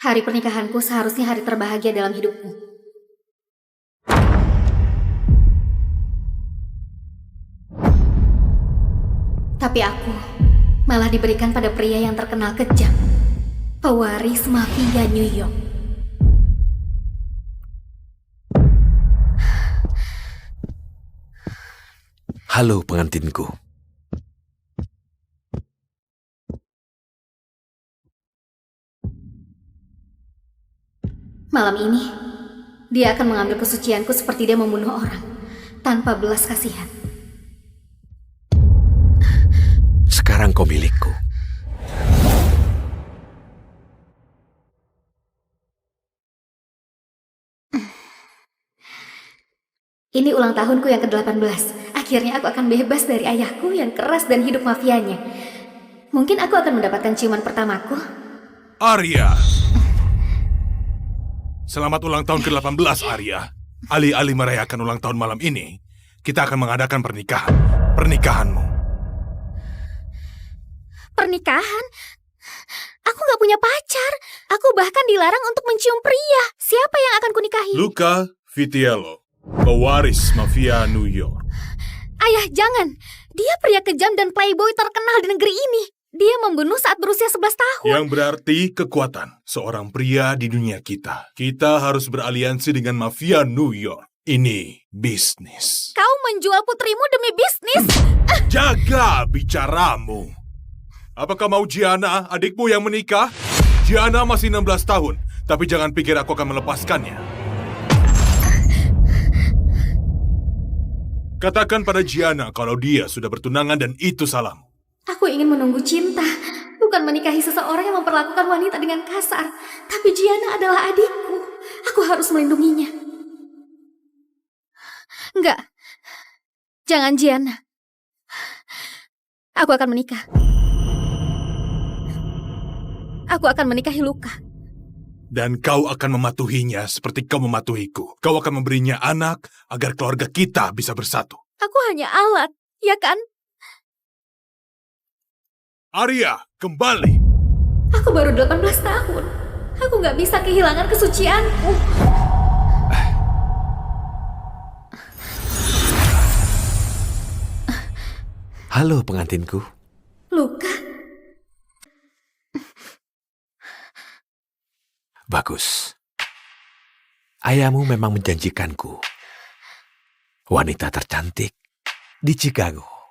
Hari pernikahanku seharusnya hari terbahagia dalam hidupku. Tapi aku malah diberikan pada pria yang terkenal kejam, pewaris mafia New York. Halo pengantinku. Malam ini, dia akan mengambil kesucianku seperti dia membunuh orang, tanpa belas kasihan. Sekarang kau milikku. Ini ulang tahunku yang ke-18. Akhirnya aku akan bebas dari ayahku yang keras dan hidup mafianya. Mungkin aku akan mendapatkan ciuman pertamaku. Arya! Selamat ulang tahun ke-18, Arya. Alih-alih merayakan ulang tahun malam ini, kita akan mengadakan pernikahan. Pernikahanmu. Pernikahan? Aku gak punya pacar. Aku bahkan dilarang untuk mencium pria. Siapa yang akan kunikahi? Luca Vitiello, pewaris mafia New York. Ayah, jangan. Dia pria kejam dan playboy terkenal di negeri ini. Dia membunuh saat berusia 11 tahun. Yang berarti kekuatan seorang pria di dunia kita. Kita harus beraliansi dengan mafia New York. Ini bisnis. Kau menjual putrimu demi bisnis? Jaga bicaramu. Apakah mau Gianna, adikmu yang menikah? Gianna masih 16 tahun, tapi jangan pikir aku akan melepaskannya. Katakan pada Gianna kalau dia sudah bertunangan dan itu salahmu. Aku ingin menunggu cinta, bukan menikahi seseorang yang memperlakukan wanita dengan kasar. Tapi Gianna adalah adikku. Aku harus melindunginya. Enggak. Jangan, Gianna. Aku akan menikah. Aku akan menikahi Luca. Dan kau akan mematuhinya seperti kau mematuhiku. Kau akan memberinya anak agar keluarga kita bisa bersatu. Aku hanya alat, ya kan? Arya, kembali! Aku baru 18 tahun. Aku gak bisa kehilangan kesucianku. Halo pengantinku. Luca? Bagus. Ayahmu memang menjanjikanku. Wanita tercantik di Chicago.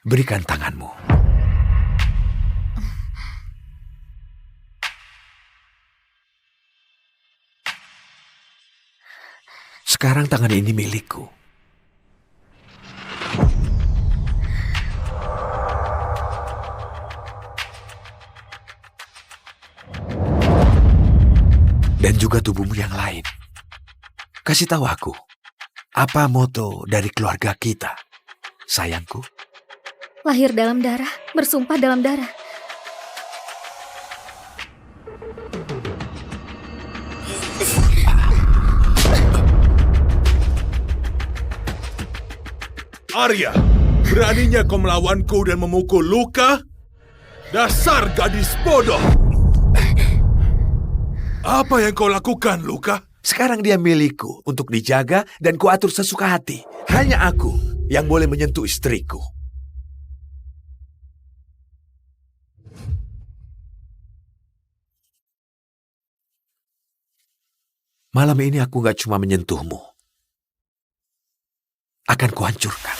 Berikan tanganmu. Sekarang tangan ini milikku. Dan juga tubuhmu yang lain. Kasih tahu aku, apa moto dari keluarga kita, sayangku? Lahir dalam darah, bersumpah dalam darah. Arya, beraninya kau melawanku dan memukul Luca? Dasar gadis bodoh! Apa yang kau lakukan, Luca? Sekarang dia milikku untuk dijaga dan kuatur sesuka hati. Hanya aku yang boleh menyentuh istriku. Malam ini aku gak cuma menyentuhmu. Akan kuhancurkan.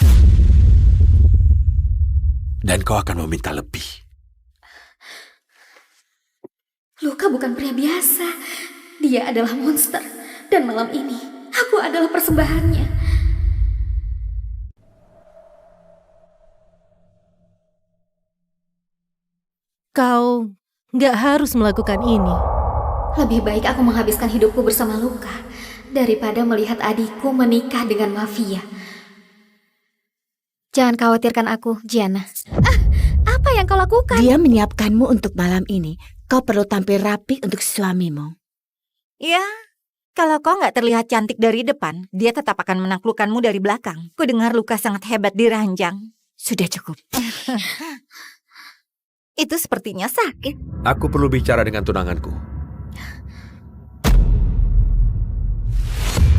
Dan kau akan meminta lebih. Luca bukan pria biasa. Dia adalah monster. Dan malam ini, aku adalah persembahannya. Kau gak harus melakukan ini. Lebih baik aku menghabiskan hidupku bersama Luca daripada melihat adikku menikah dengan mafia. Jangan khawatirkan aku, Gianna. Apa yang kau lakukan? Dia menyiapkanmu untuk malam ini. Kau perlu tampil rapi untuk suamimu. Ya, kalau kau nggak terlihat cantik dari depan, dia tetap akan menaklukkanmu dari belakang. Ku dengar Luca sangat hebat di ranjang. Sudah cukup. Itu sepertinya sakit. Aku perlu bicara dengan tunanganku.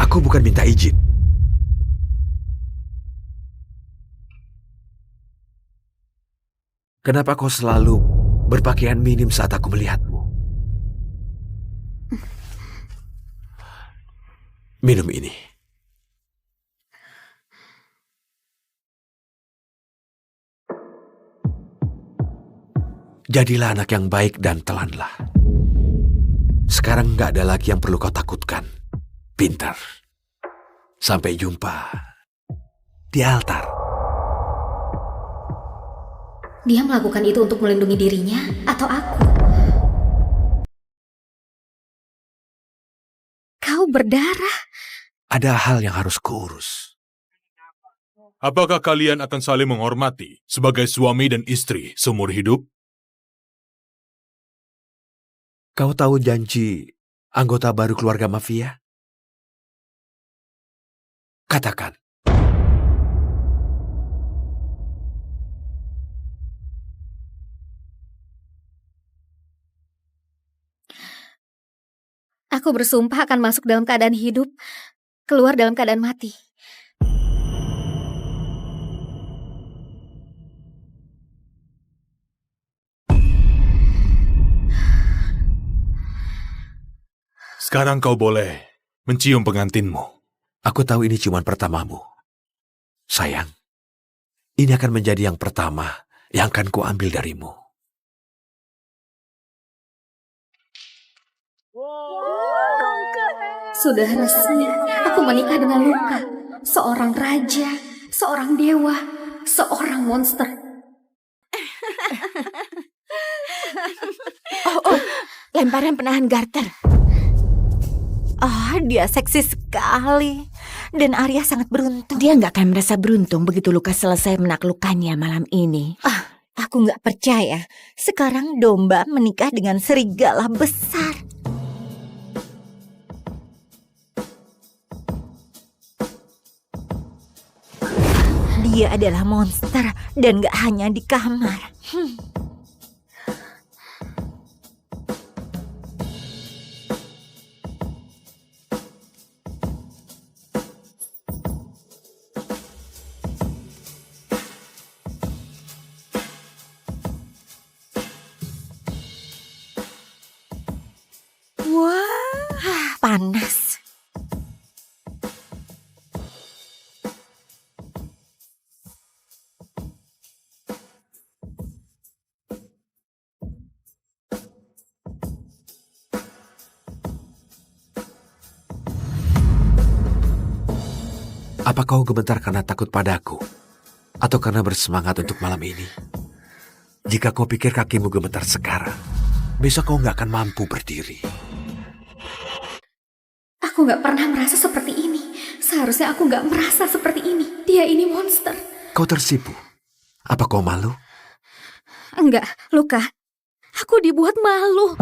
Aku bukan minta izin. Kenapa kau selalu berpakaian minim saat aku melihatmu? Minum ini. Jadilah anak yang baik dan telanlah. Sekarang nggak ada lagi yang perlu kau takutkan. Pintar. Sampai jumpa di altar. Dia melakukan itu untuk melindungi dirinya atau aku? Kau berdarah. Ada hal yang harus kuurus. Apakah kalian akan saling menghormati sebagai suami dan istri seumur hidup? Kau tahu janji anggota baru keluarga mafia? Katakan. Aku bersumpah akan masuk dalam keadaan hidup, keluar dalam keadaan mati. Sekarang kau boleh mencium pengantinmu. Aku tahu ini cuma pertamamu. Sayang, ini akan menjadi yang pertama yang akan kuambil darimu. Sudah resmi, aku menikah dengan Luka. Seorang raja, seorang dewa, seorang monster. Lemparan penahan garter. Oh, dia seksi sekali. Dan Arya sangat beruntung. Dia nggak akan merasa beruntung begitu Luka selesai menaklukkannya malam ini. Aku nggak percaya. Sekarang domba menikah dengan serigala besar. Dia adalah monster dan nggak hanya di kamar. Wah, panas. Apa kau gemetar karena takut padaku? Atau karena bersemangat untuk malam ini? Jika kau pikir kakimu gemetar sekarang, besok kau nggak akan mampu berdiri. Aku nggak pernah merasa seperti ini. Seharusnya aku nggak merasa seperti ini. Dia ini monster. Kau tersipu. Apa kau malu? Enggak, Luka. Aku dibuat malu.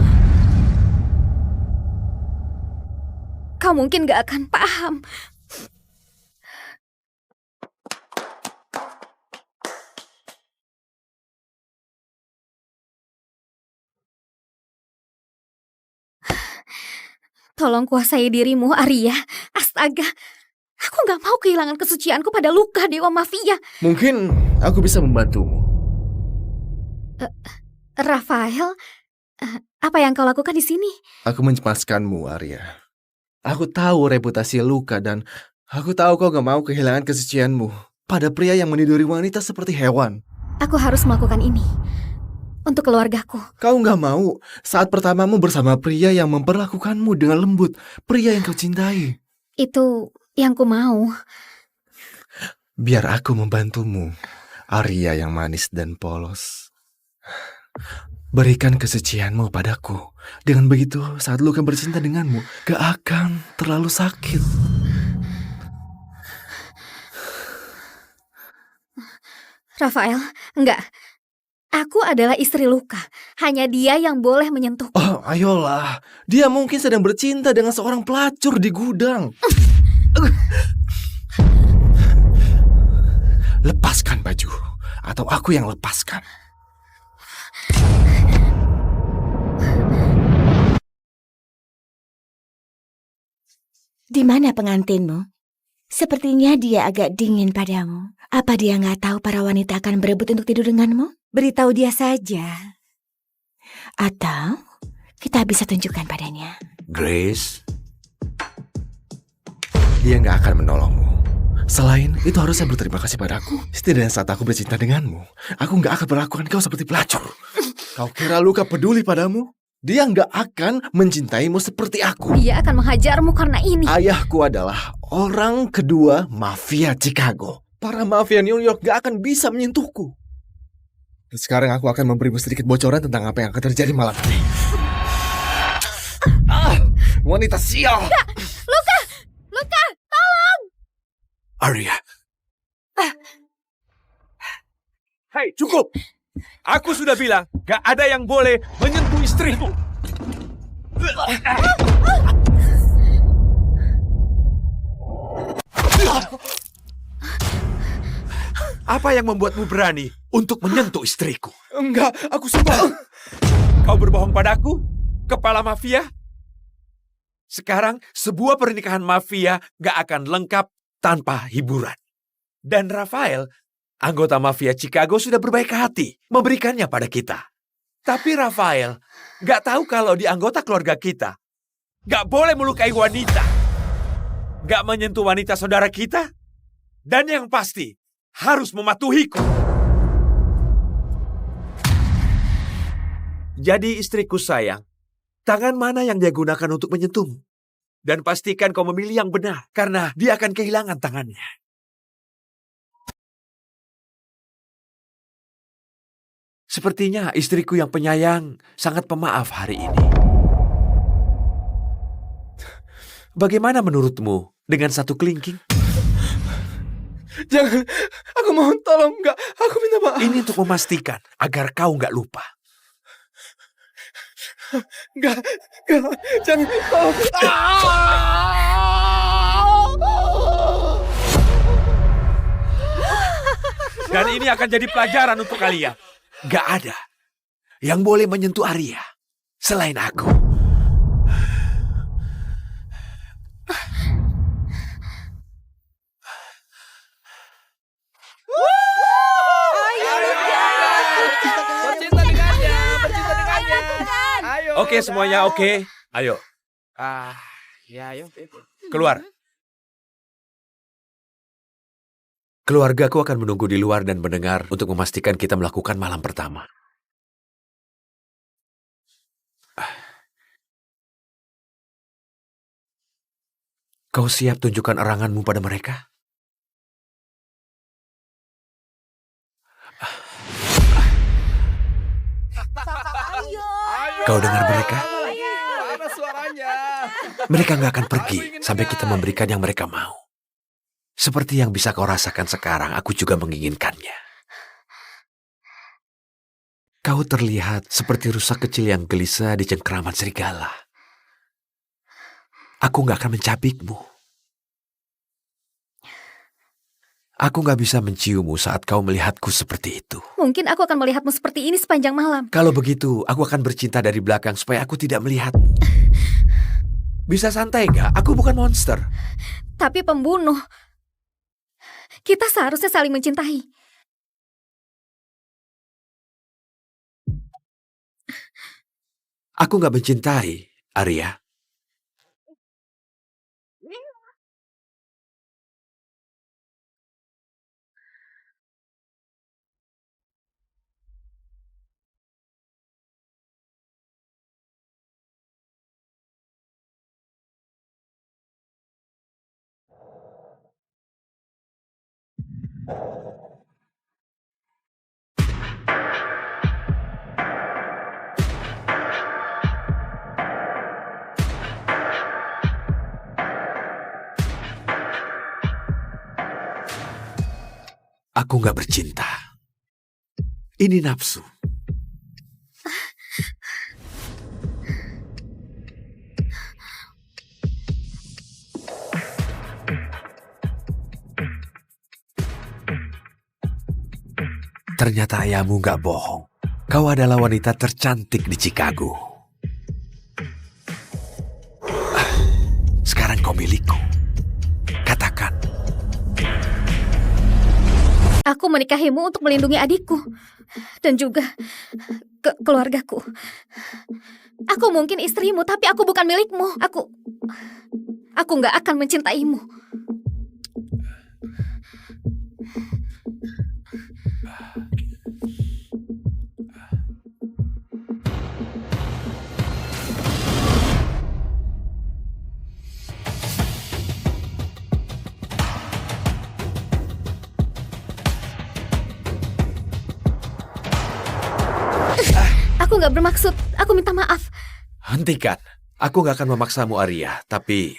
Kau mungkin nggak akan paham. Tolong kuasai dirimu, Arya. Astaga, aku gak mau kehilangan kesucianku pada Luka, Dewa Mafia. Mungkin aku bisa membantumu. Rafael, apa yang kau lakukan di sini? Aku mencemaskanmu, Arya. Aku tahu reputasi Luka dan aku tahu kau gak mau kehilangan kesucianmu pada pria yang meniduri wanita seperti hewan. Aku harus melakukan ini untuk keluargaku. Kau gak mau saat pertamamu bersama pria yang memperlakukanmu dengan lembut, pria yang kau cintai. Itu yang ku mau. Biar aku membantumu, Arya yang manis dan polos. Berikan kesucianmu padaku. Dengan begitu, saat Luka bercinta denganmu, gak akan terlalu sakit. Rafael, enggak. Aku adalah istri Luka. Hanya dia yang boleh menyentuhku. Oh, ayolah. Dia mungkin sedang bercinta dengan seorang pelacur di gudang. Lepaskan baju, atau aku yang lepaskan. Di mana pengantinmu? Sepertinya dia agak dingin padamu. Apa dia nggak tahu para wanita akan berebut untuk tidur denganmu? Beritahu dia saja. Atau kita bisa tunjukkan padanya. Grace, Dia nggak akan menolongmu. Selain itu harusnya berterima kasih padaku. Setidaknya saat aku bercinta denganmu, aku nggak akan perlakukan kau seperti pelacur. Kau kira Luka peduli padamu? Dia nggak akan mencintaimu seperti aku. Dia akan menghajarmu karena ini. Ayahku adalah orang kedua mafia Chicago. Para mafia New York gak akan bisa menyentuhku. Dan sekarang aku akan memberimu sedikit bocoran tentang apa yang akan terjadi malam ini. Wanita sial! Luka! Arya, Hei, cukup! Aku sudah bilang, gak ada yang boleh menyentuh istriku. apa yang membuatmu berani untuk menyentuh istriku? Enggak, aku sumpah. Kau berbohong padaku, kepala mafia? Sekarang, sebuah pernikahan mafia gak akan lengkap tanpa hiburan. Dan Rafael, anggota mafia Chicago sudah berbaik hati memberikannya pada kita. Tapi Rafael gak tahu kalau di anggota keluarga kita gak boleh melukai wanita. Gak menyentuh wanita saudara kita. Dan yang pasti, harus mematuhiku. Jadi istriku sayang, tangan mana yang dia gunakan untuk menyentuhmu? Dan pastikan kau memilih yang benar, karena dia akan kehilangan tangannya. Sepertinya istriku yang penyayang sangat pemaaf hari ini. Bagaimana menurutmu dengan satu kelingking? Jangan, aku mohon tolong, enggak, aku minta maaf. Ini untuk memastikan agar kau nggak lupa. Enggak, jangan, tolong. Dan ini akan jadi pelajaran untuk kalian. Gak ada yang boleh menyentuh Arya selain aku. Oke semuanya, oke. Ayo. Ayo. Keluar. Keluargaku akan menunggu di luar dan mendengar untuk memastikan kita melakukan malam pertama. Kau siap tunjukkan eranganmu pada mereka? Kau dengar mereka? Mana suaranya? Mereka nggak akan pergi sampai kita memberikan yang mereka mau. Seperti yang bisa kau rasakan sekarang, aku juga menginginkannya. Kau terlihat seperti rusa kecil yang gelisah di cengkraman serigala. Aku nggak akan mencabikmu. Aku nggak bisa menciummu saat kau melihatku seperti itu. Mungkin aku akan melihatmu seperti ini sepanjang malam. Kalau begitu, aku akan bercinta dari belakang supaya aku tidak melihatmu. Bisa santai nggak? Aku bukan monster. Tapi pembunuh. Kita seharusnya saling mencintai. Aku nggak mencintai, Arya. Aku nggak bercinta. Ini nafsu. Ternyata ayahmu nggak bohong. Kau adalah wanita tercantik di Chicago. Sekarang kau milikku. Katakan. Aku menikahimu untuk melindungi adikku dan juga keluargaku. Aku mungkin istrimu, tapi aku bukan milikmu. Aku nggak akan mencintaimu. Aku nggak bermaksud. Aku minta maaf. Hentikan. Aku nggak akan memaksamu, Arya. Tapi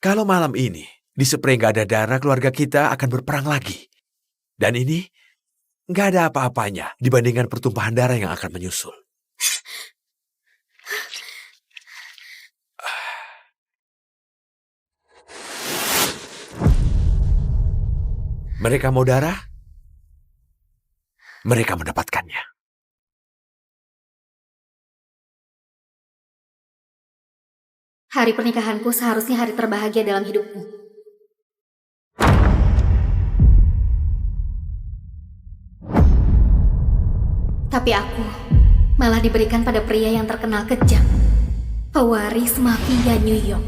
kalau malam ini di seperengga ada darah, keluarga kita akan berperang lagi. Dan ini nggak ada apa-apanya dibandingkan pertumpahan darah yang akan menyusul. Mereka mau darah, mereka mendapatkannya. Hari pernikahanku seharusnya hari terbahagia dalam hidupku. Tapi aku malah diberikan pada pria yang terkenal kejam. Pewaris mafia New York.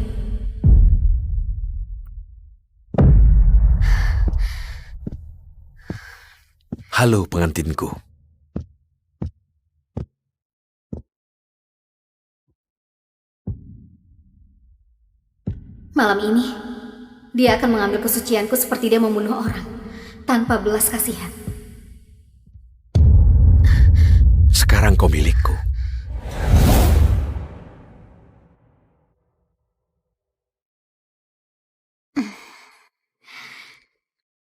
Halo pengantinku. Malam ini, dia akan mengambil kesucianku seperti dia membunuh orang, tanpa belas kasihan. Sekarang kau milikku.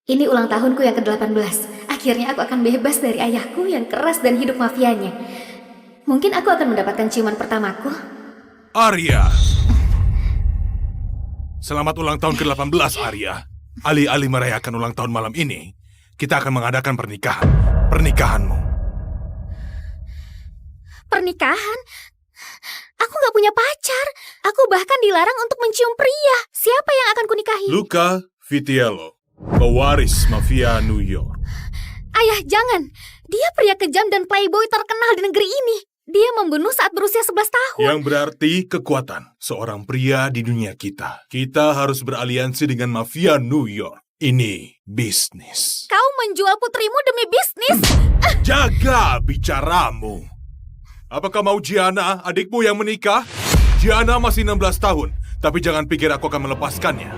Ini ulang tahunku yang ke-18. Akhirnya aku akan bebas dari ayahku yang keras dan hidup mafianya. Mungkin aku akan mendapatkan ciuman pertamaku. Arya! Selamat ulang tahun ke-18, Arya. Alih-alih merayakan ulang tahun malam ini, kita akan mengadakan pernikahan. Pernikahanmu. Pernikahan? Aku gak punya pacar. Aku bahkan dilarang untuk mencium pria. Siapa yang akan kunikahi? Luca Vitiello, pewaris mafia New York. Ayah, jangan. Dia pria kejam dan playboy terkenal di negeri ini. Dia membunuh saat berusia 11 tahun. Yang berarti kekuatan seorang pria di dunia kita. Kita harus beraliansi dengan mafia New York. Ini bisnis. Kau menjual putrimu demi bisnis? Jaga bicaramu. Apakah mau Gianna, adikmu yang menikah? Gianna masih 16 tahun, tapi jangan pikir aku akan melepaskannya.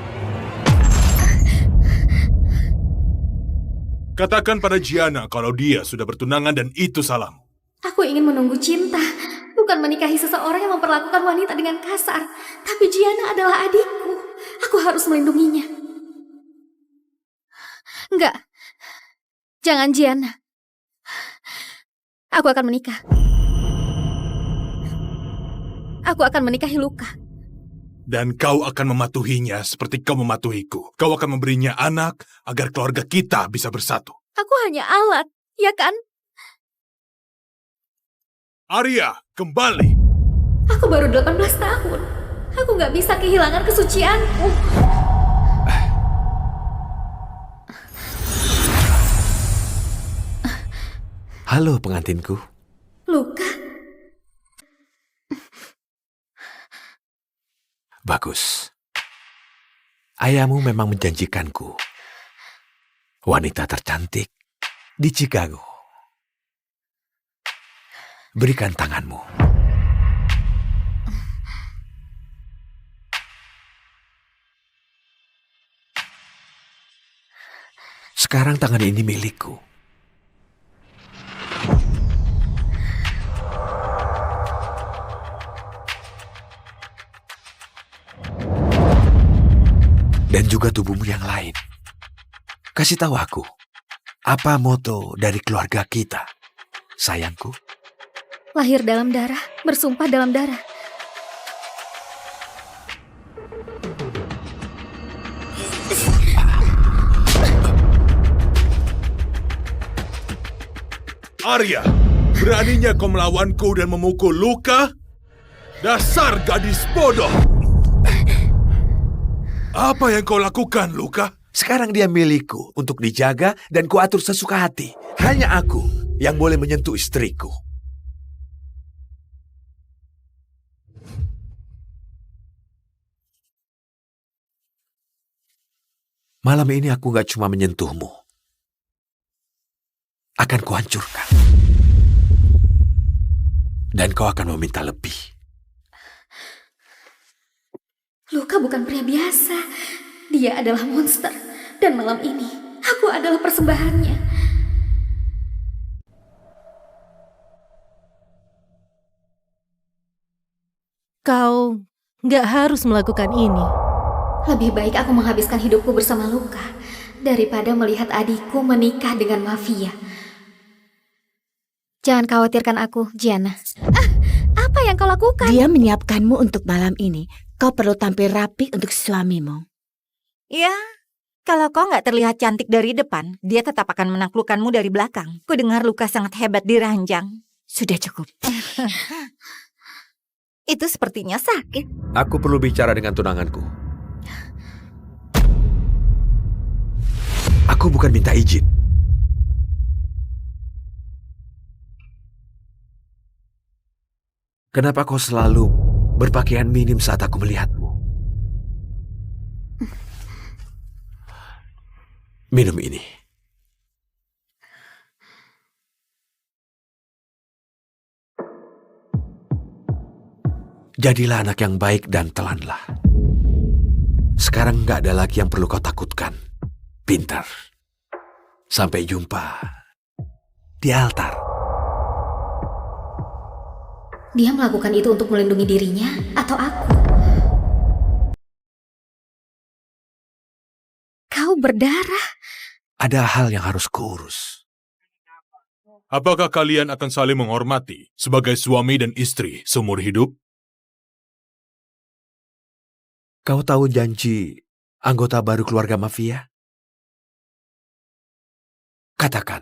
Katakan pada Gianna kalau dia sudah bertunangan dan itu salahmu. Aku ingin menunggu cinta, bukan menikahi seseorang yang memperlakukan wanita dengan kasar. Tapi Gianna adalah adikku. Aku harus melindunginya. Enggak. Jangan Gianna. Aku akan menikah. Aku akan menikahi Luca. Dan kau akan mematuhinya seperti kau mematuhiku. Kau akan memberinya anak agar keluarga kita bisa bersatu. Aku hanya alat, ya kan? Arya, kembali. Aku baru 18 tahun. Aku gak bisa kehilangan kesucianku. Halo pengantinku. Luca, Bagus. Ayahmu memang menjanjikanku. Wanita tercantik di Chicago. Berikan tanganmu. Sekarang tangan ini milikku. Dan juga tubuhmu yang lain. Kasih tahu aku, apa moto dari keluarga kita, sayangku? lahir dalam darah, bersumpah dalam darah. Arya, Beraninya kau melawanku dan memukul Luka? Dasar gadis bodoh! Apa yang kau lakukan, Luka? Sekarang dia milikku untuk dijaga dan kuatur sesuka hati. Hanya aku yang boleh menyentuh istriku. Malam ini aku gak cuma menyentuhmu. Akan kuhancurkan. Dan kau akan meminta lebih. Luka bukan pria biasa. Dia adalah monster. Dan malam ini, aku adalah persembahannya. Kau nggak harus melakukan ini. Lebih baik aku menghabiskan hidupku bersama Luka daripada melihat adikku menikah dengan mafia. Jangan khawatirkan aku, Gianna. Apa yang kau lakukan? Dia menyiapkanmu untuk malam ini. Kau perlu tampil rapi untuk suamimu. Ya, kalau kau nggak terlihat cantik dari depan, dia tetap akan menaklukkanmu dari belakang. Ku dengar Luka sangat hebat di ranjang. Sudah cukup. Itu sepertinya sakit. Aku perlu bicara dengan tunanganku. Aku bukan minta izin. Kenapa kau selalu berpakaian minim saat aku melihatmu? Minum ini. Jadilah anak yang baik dan telanlah. Sekarang gak ada lagi yang perlu kau takutkan. Pintar. Sampai jumpa di altar. Dia melakukan itu untuk melindungi dirinya atau aku? Kau berdarah. Ada hal yang harus kuurus. Apakah kalian akan saling menghormati sebagai suami dan istri seumur hidup? Kau tahu janji anggota baru keluarga mafia? Katakan.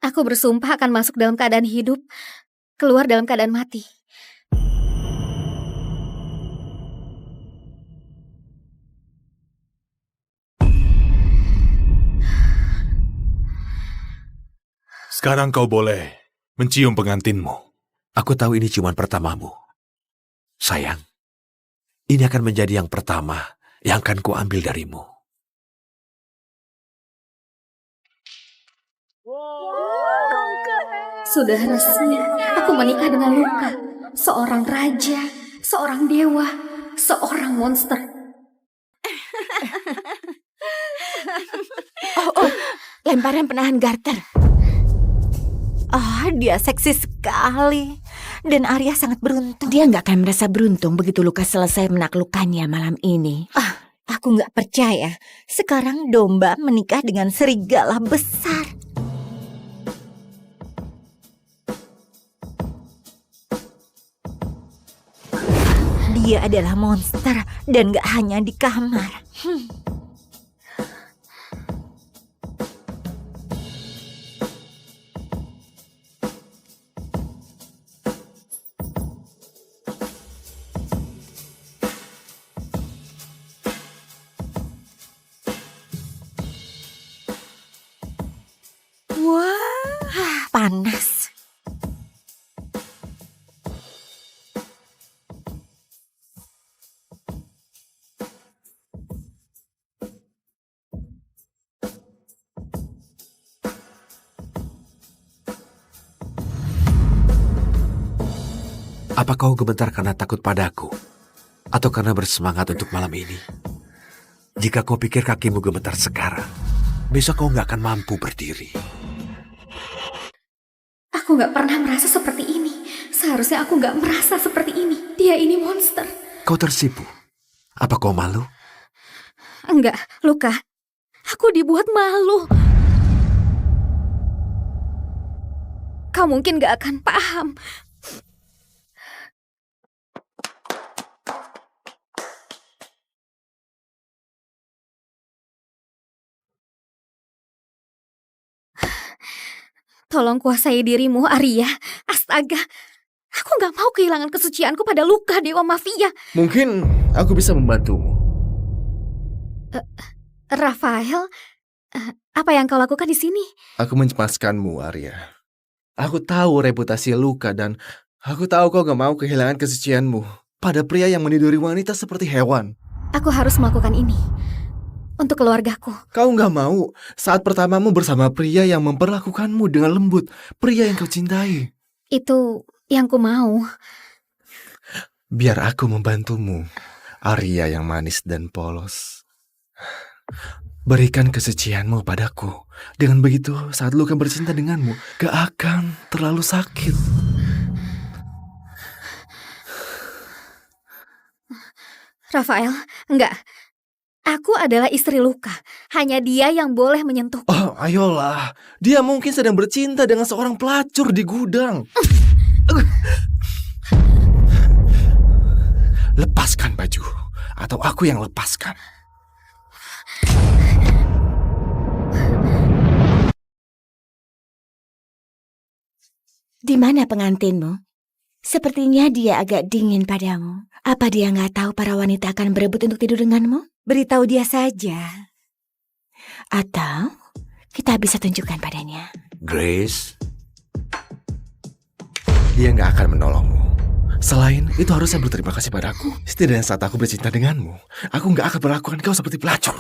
Aku bersumpah akan masuk dalam keadaan hidup, keluar dalam keadaan mati. Sekarang kau boleh mencium pengantinmu. Aku tahu ini cuma pertamamu. Sayang, ini akan menjadi yang pertama yang akan kuambil darimu. Sudah resmi, aku menikah dengan Luka. Seorang raja, seorang dewa, seorang monster. Oh, lemparan penahan garter. Oh, dia seksi sekali. Dan Arya sangat beruntung. Dia nggak akan merasa beruntung begitu Luka selesai menaklukkannya malam ini. Aku nggak percaya. Sekarang domba menikah dengan serigala besar. Dia adalah monster dan nggak hanya di kamar. Wah, panas. Apa kau gemetar karena takut padaku? Atau karena bersemangat untuk malam ini? Jika kau pikir kakimu gemetar sekarang, besok kau gak akan mampu berdiri. Aku gak pernah merasa seperti ini. Seharusnya aku gak merasa seperti ini. Dia ini monster. Kau tersipu. Apa kau malu? Enggak, Luka. Aku dibuat malu. Kau mungkin gak akan paham. Tolong kuasai dirimu, Arya. Astaga, aku gak mau kehilangan kesucianku pada luka Dewa Mafia. Mungkin aku bisa membantumu. Rafael, apa yang kau lakukan di sini? Aku mencemaskanmu, Arya. Aku tahu reputasi Luka dan aku tahu kau gak mau kehilangan kesucianmu pada pria yang meniduri wanita seperti hewan. Aku harus melakukan ini untuk keluargaku. Kau gak mau saat pertamamu bersama pria yang memperlakukanmu dengan lembut, pria yang kau cintai. Itu yang ku mau. Biar aku membantumu, Arya yang manis dan polos. Berikan kesucianmu padaku. Dengan begitu, saat Luka bercinta denganmu, gak akan terlalu sakit. Rafael, enggak. Aku adalah istri Luka. Hanya dia yang boleh menyentuhku. Oh, ayolah. Dia mungkin sedang bercinta dengan seorang pelacur di gudang. Lepaskan baju, atau aku yang lepaskan. Di mana pengantinmu? Sepertinya dia agak dingin padamu. Apa dia nggak tahu para wanita akan berebut untuk tidur denganmu? Beritahu dia saja. Atau kita bisa tunjukkan padanya. Grace, Dia nggak akan menolongmu. Selain itu harusnya berterima kasih padaku. Setidaknya saat aku bercinta denganmu, aku nggak akan perlakukan kau seperti pelacur.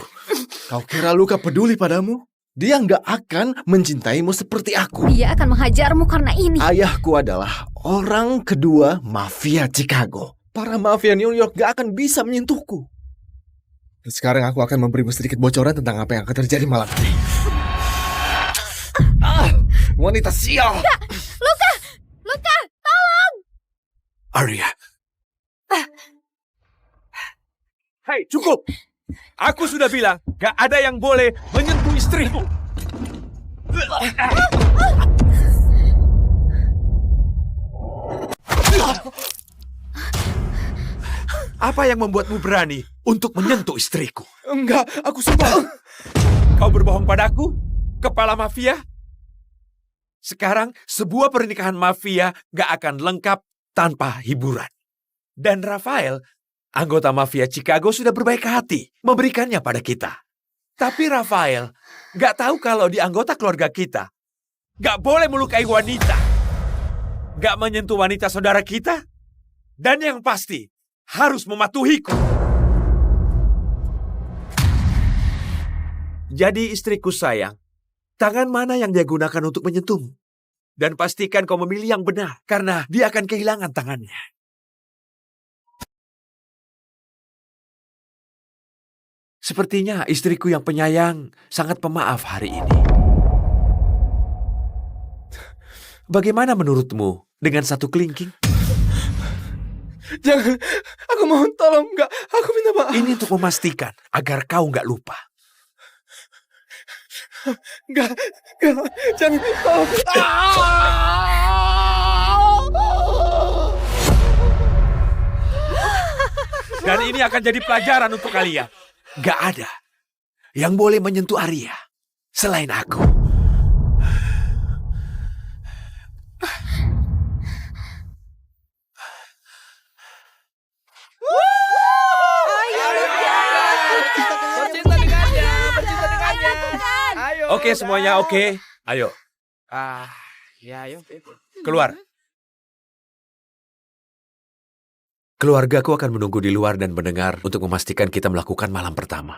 Kau kira Luka peduli padamu? Dia nggak akan mencintaimu seperti aku. Dia akan menghajarmu karena ini. Ayahku adalah orang kedua mafia Chicago. Para mafia New York gak akan bisa menyentuhku. Dan sekarang aku akan memberimu sedikit bocoran tentang apa yang akan terjadi malam ini. Wanita sial! Luka! Tolong! Arya, Hei, cukup! Aku sudah bilang, gak ada yang boleh menyentuh istriku. Apa yang membuatmu berani untuk menyentuh istriku? Enggak, aku sumpah. Kau berbohong padaku, kepala mafia? Sekarang, sebuah pernikahan mafia gak akan lengkap tanpa hiburan. Dan Rafael, anggota mafia Chicago, sudah berbaik hati memberikannya pada kita. Tapi Rafael gak tahu kalau di anggota keluarga kita gak boleh melukai wanita, gak menyentuh wanita saudara kita, dan yang pasti harus mematuhiku. Jadi istriku sayang, tangan mana yang dia gunakan untuk menyentuhmu? Dan pastikan kau memilih yang benar, karena dia akan kehilangan tangannya. Sepertinya istriku yang penyayang sangat pemaaf hari ini. Bagaimana menurutmu dengan satu kelingking? Jangan, aku mohon tolong, enggak, aku minta maaf. Ini untuk memastikan agar kau nggak lupa. Enggak, jangan, tolong. Dan ini akan jadi pelajaran untuk kalian. Gak ada yang boleh menyentuh Arya selain aku. Oke semuanya, oke. Ayo. Ayo. Keluar. Keluargaku akan menunggu di luar dan mendengar untuk memastikan kita melakukan malam pertama.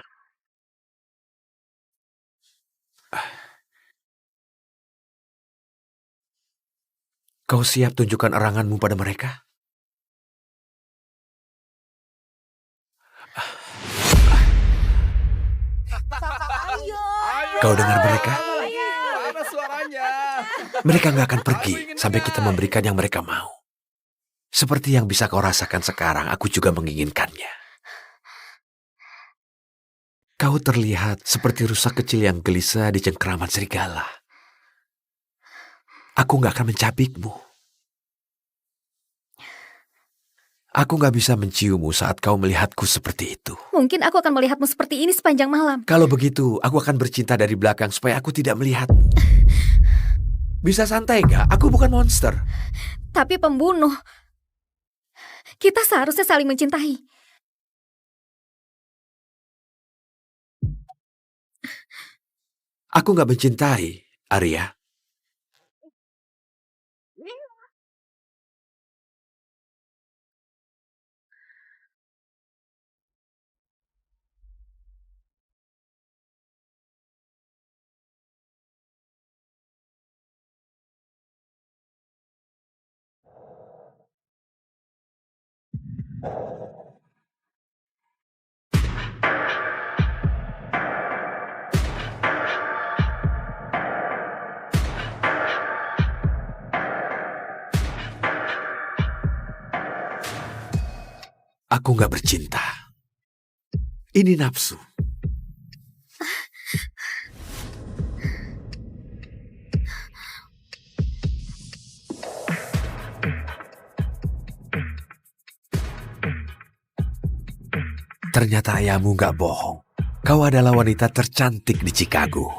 Kau siap tunjukkan eranganmu pada mereka? Kau dengar mereka? Mereka nggak akan pergi sampai kita memberikan yang mereka mau. Seperti yang bisa kau rasakan sekarang, aku juga menginginkannya. Kau terlihat seperti rusa kecil yang gelisah di cengkeraman serigala. Aku gak akan mencabikmu. Aku gak bisa menciummu saat kau melihatku seperti itu. Mungkin aku akan melihatmu seperti ini sepanjang malam. Kalau begitu, aku akan bercinta dari belakang supaya aku tidak melihatmu. Bisa santai nggak? Aku bukan monster. Tapi pembunuh. Kita seharusnya saling mencintai. Aku nggak mencintai, Arya. Aku nggak bercinta. Ini nafsu. Ternyata ayahmu nggak bohong. Kau adalah wanita tercantik di Chicago.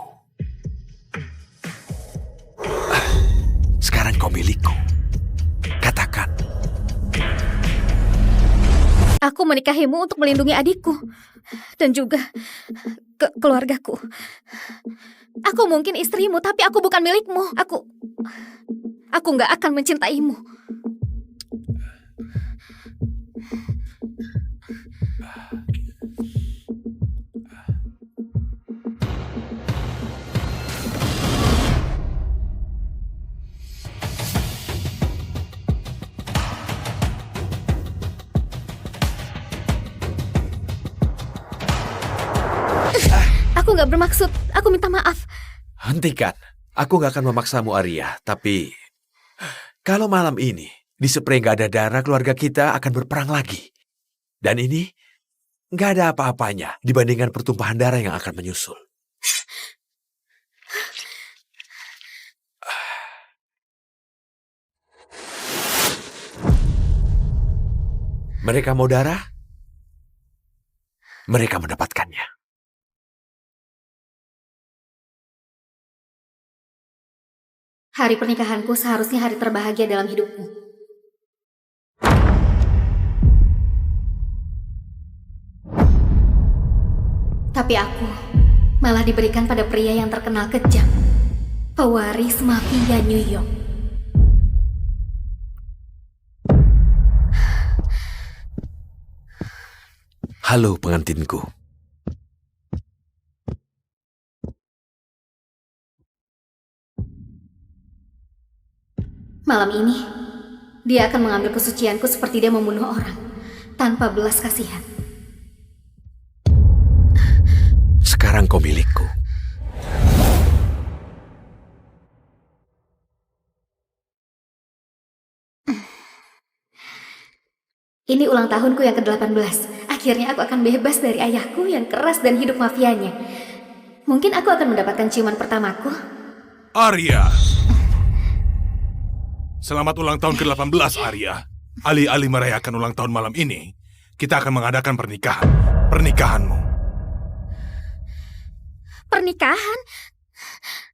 Sekarang kau milikku. Katakan. Aku menikahimu untuk melindungi adikku. Dan juga keluargaku. Aku mungkin istrimu, tapi aku bukan milikmu. Aku nggak akan mencintaimu. Aku nggak bermaksud. Aku minta maaf. Hentikan. Aku nggak akan memaksamu, Arya. Tapi kalau malam ini di Spray nggak ada darah, keluarga kita akan berperang lagi. Dan ini nggak ada apa-apanya dibandingkan pertumpahan darah yang akan menyusul. Mereka mau darah, mereka mendapatkannya. Hari pernikahanku seharusnya hari terbahagia dalam hidupku. Tapi aku malah diberikan pada pria yang terkenal kejam. Pewaris mafia New York. Halo pengantinku. Malam ini, dia akan mengambil kesucianku seperti dia membunuh orang, tanpa belas kasihan. Sekarang kau milikku. Ini ulang tahunku yang ke-18. Akhirnya aku akan bebas dari ayahku yang keras dan hidup mafianya. Mungkin aku akan mendapatkan ciuman pertamaku. Arya. Selamat ulang tahun ke-18, Arya. Alih-alih merayakan ulang tahun malam ini, kita akan mengadakan pernikahan. Pernikahanmu. Pernikahan?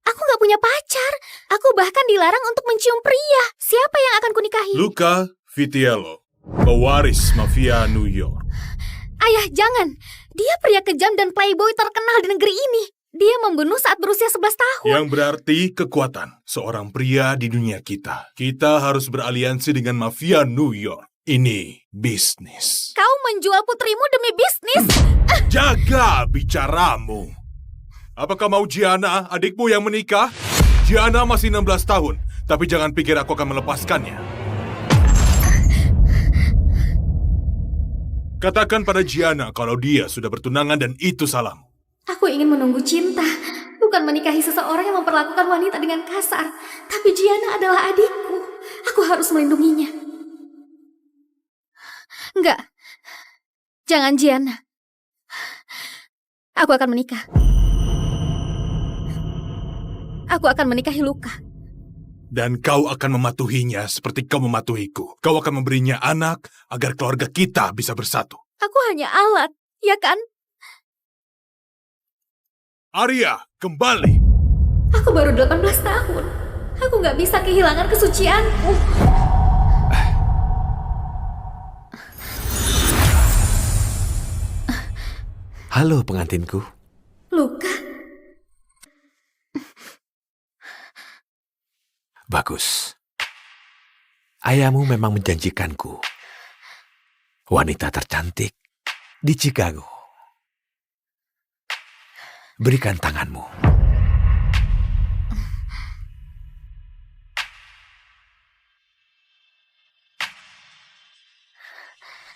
Aku gak punya pacar. Aku bahkan dilarang untuk mencium pria. Siapa yang akan kunikahi? Luca Vitiello, pewaris mafia New York. Ayah, jangan. Dia pria kejam dan playboy terkenal di negeri ini. Dia membunuh saat berusia 11 tahun. Yang berarti kekuatan seorang pria di dunia kita. Kita harus beraliansi dengan mafia New York. Ini bisnis. Kau menjual putrimu demi bisnis? Jaga bicaramu. Apakah mau Gianna, adikmu yang menikah? Gianna masih 16 tahun, tapi jangan pikir aku akan melepaskannya. Katakan pada Gianna kalau dia sudah bertunangan dan itu salahmu. Aku ingin menunggu cinta, bukan menikahi seseorang yang memperlakukan wanita dengan kasar. Tapi Gianna adalah adikku. Aku harus melindunginya. Enggak. Jangan, Gianna. Aku akan menikah. Aku akan menikahi Luca. Dan kau akan mematuhinya seperti kau mematuhiku. Kau akan memberinya anak agar keluarga kita bisa bersatu. Aku hanya alat, ya kan? Arya, kembali. Aku baru 18 tahun. Aku nggak bisa kehilangan kesucianku. Halo pengantinku. Luka, Bagus. Ayahmu memang menjanjikanku. Wanita tercantik di Chicago. Berikan tanganmu.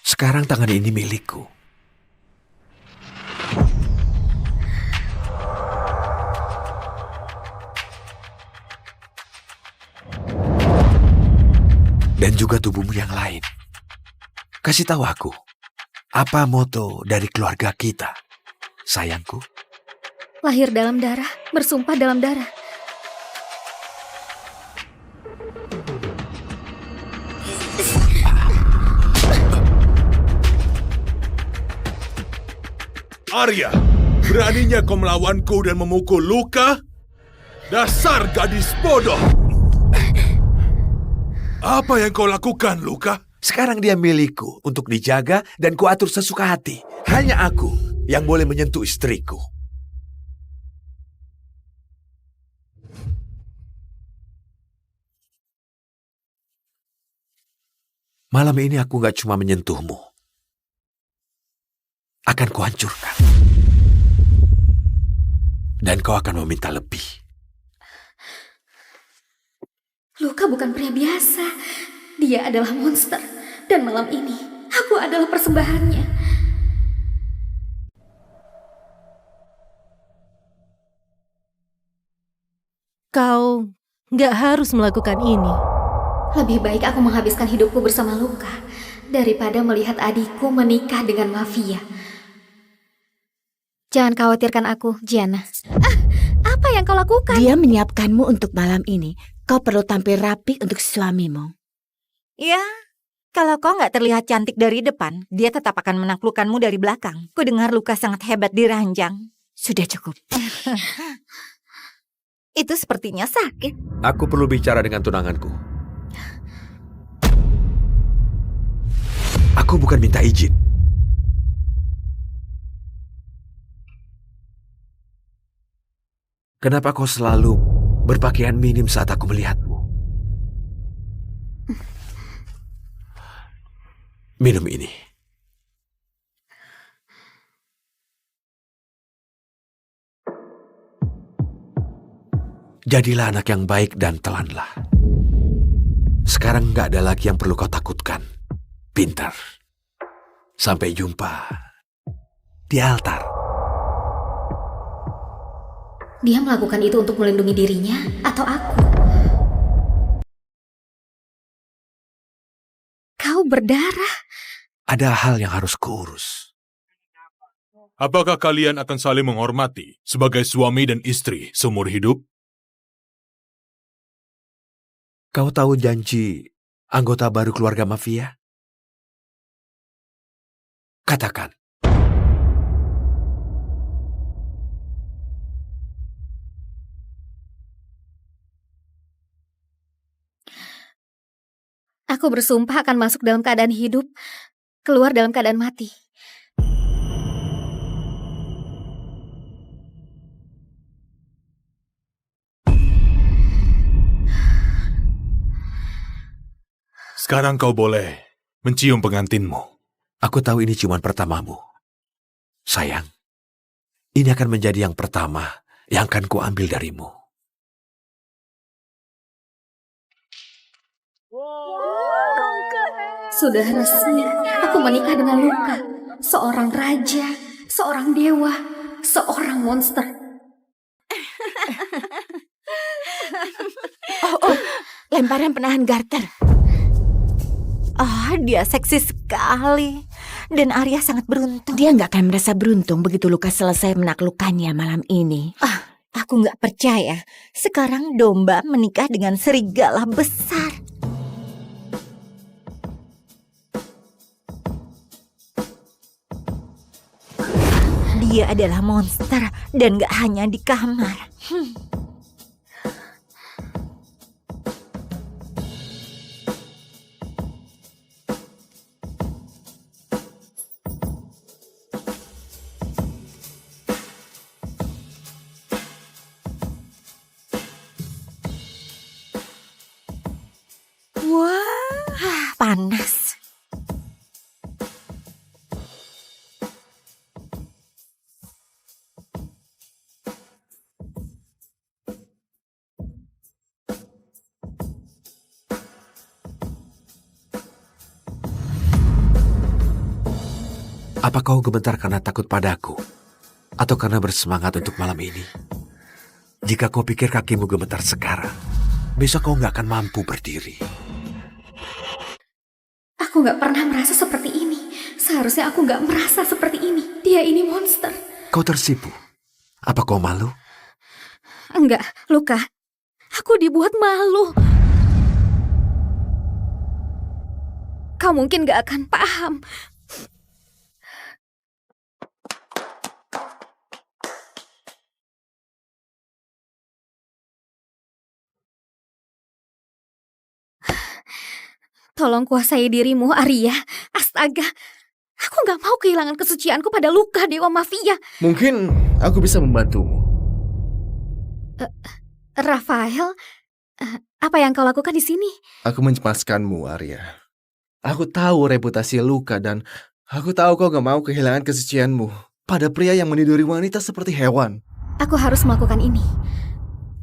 Sekarang tangan ini milikku. Dan juga tubuhmu yang lain. Kasih tahu aku, apa moto dari keluarga kita, sayangku? lahir dalam darah, bersumpah dalam darah. Arya, beraninya kau melawanku dan memukul Luka? Dasar gadis bodoh! Apa yang kau lakukan, Luka? Sekarang dia milikku untuk dijaga dan kuatur sesuka hati. Hanya aku yang boleh menyentuh istriku. Malam ini aku gak cuma menyentuhmu. Akan kuhancurkan. Dan kau akan meminta lebih. Luka bukan pria biasa. Dia adalah monster. Dan malam ini, aku adalah persembahannya. Kau nggak harus melakukan ini. Lebih baik aku menghabiskan hidupku bersama Luka daripada melihat adikku menikah dengan mafia. Jangan khawatirkan aku, Gianna. Apa yang kau lakukan? Dia menyiapkanmu untuk malam ini. Kau perlu tampil rapi untuk suamimu. Ya, kalau kau nggak terlihat cantik dari depan, dia tetap akan menaklukkanmu dari belakang. Kudengar Luka sangat hebat di ranjang. Sudah cukup. Itu sepertinya sakit. Aku perlu bicara dengan tunanganku. Aku bukan minta izin. Kenapa kau selalu berpakaian minim saat aku melihatmu? Minum ini. Jadilah anak yang baik dan telanlah. Sekarang nggak ada lagi yang perlu kau takutkan. Pintar. Sampai jumpa di altar. Dia melakukan itu untuk melindungi dirinya atau aku? Kau berdarah. Ada hal yang harus kuurus. Apakah kalian akan saling menghormati sebagai suami dan istri seumur hidup? Kau tahu janji anggota baru keluarga mafia? Katakan. Aku bersumpah akan masuk dalam keadaan hidup, keluar dalam keadaan mati. Sekarang kau boleh mencium pengantinmu. Aku tahu ini cuma pertamamu. Sayang, ini akan menjadi yang pertama yang akan kuambil darimu. Sudah resmi, aku menikah dengan Luka. Seorang raja, seorang dewa, seorang monster. Lemparan penahan garter. Oh, dia seksi sekali. Dan Arya sangat beruntung. Dia nggak akan merasa beruntung begitu Luka selesai menaklukkannya malam ini. Aku nggak percaya. Sekarang domba menikah dengan serigala besar. Dia adalah monster dan gak hanya di kamar. Apa kau gemetar karena takut padaku? Atau karena bersemangat untuk malam ini? Jika kau pikir kakimu gemetar sekarang, besok kau nggak akan mampu berdiri. Aku nggak pernah merasa seperti ini. Seharusnya aku nggak merasa seperti ini. Dia ini monster. Kau tersipu. Apa kau malu? Enggak, Luka. Aku dibuat malu. Kau mungkin gak akan paham. Tolong kuasai dirimu, Arya. Astaga. Aku gak mau kehilangan kesucianku pada Luka, Dewa Mafia. Mungkin aku bisa membantumu. Rafael, apa yang kau lakukan di sini? Aku mencemaskanmu, Arya. Aku tahu reputasi Luka dan aku tahu kau gak mau kehilangan kesucianmu pada pria yang meniduri wanita seperti hewan. Aku harus melakukan ini.